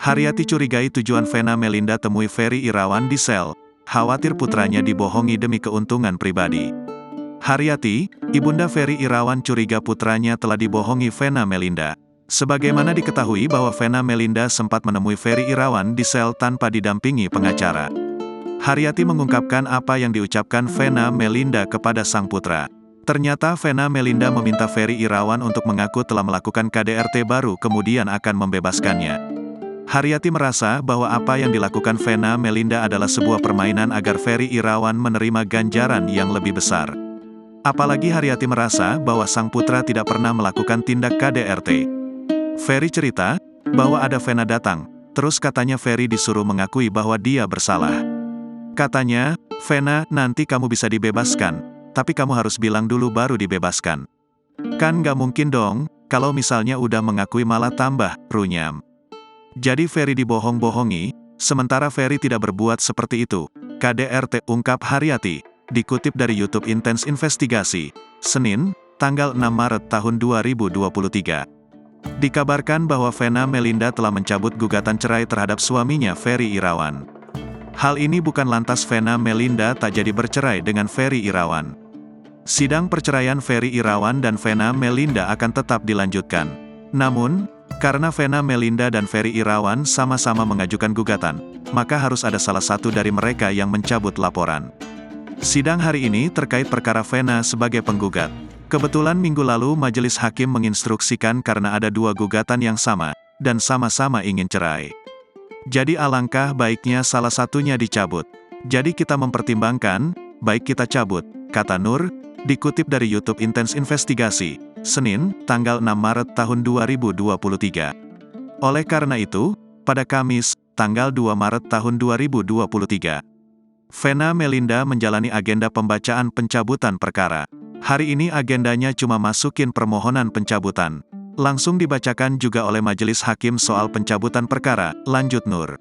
Haryati curigai tujuan Vena Melinda temui Ferry Irawan di sel, khawatir putranya dibohongi demi keuntungan pribadi. Haryati, ibunda Ferry Irawan curiga putranya telah dibohongi Vena Melinda. Sebagaimana diketahui bahwa Vena Melinda sempat menemui Ferry Irawan di sel tanpa didampingi pengacara. Haryati mengungkapkan apa yang diucapkan Vena Melinda kepada sang putra. Ternyata Vena Melinda meminta Ferry Irawan untuk mengaku telah melakukan KDRT baru kemudian akan membebaskannya. Haryati merasa bahwa apa yang dilakukan Vena Melinda adalah sebuah permainan agar Ferry Irawan menerima ganjaran yang lebih besar. Apalagi Haryati merasa bahwa sang putra tidak pernah melakukan tindak KDRT. Ferry cerita bahwa ada Vena datang, terus katanya Ferry disuruh mengakui bahwa dia bersalah. Katanya, "Vena, nanti kamu bisa dibebaskan, tapi kamu harus bilang dulu baru dibebaskan." "Kan gak mungkin dong, kalau misalnya udah mengakui malah tambah runyam." Jadi Ferry dibohong-bohongi, sementara Ferry tidak berbuat seperti itu. KDRT, ungkap Haryati, dikutip dari YouTube Intens Investigasi, Senin, tanggal 6 Maret tahun 2023. Dikabarkan bahwa Vena Melinda telah mencabut gugatan cerai terhadap suaminya Ferry Irawan. Hal ini bukan lantas Vena Melinda tak jadi bercerai dengan Ferry Irawan. Sidang perceraian Ferry Irawan dan Vena Melinda akan tetap dilanjutkan. Namun, karena Vena Melinda dan Ferry Irawan sama-sama mengajukan gugatan, maka harus ada salah satu dari mereka yang mencabut laporan. Sidang hari ini terkait perkara Vena sebagai penggugat. Kebetulan minggu lalu majelis hakim menginstruksikan karena ada dua gugatan yang sama, dan sama-sama ingin cerai. Jadi alangkah baiknya salah satunya dicabut. Jadi kita mempertimbangkan, baik kita cabut, kata Nur, dikutip dari YouTube Intens Investigasi, Senin, tanggal 6 Maret tahun 2023. Oleh karena itu, pada Kamis, tanggal 2 Maret tahun 2023, Vena Melinda menjalani agenda pembacaan pencabutan perkara. Hari ini agendanya cuma masukin permohonan pencabutan. Langsung dibacakan juga oleh majelis hakim soal pencabutan perkara, lanjut Nur.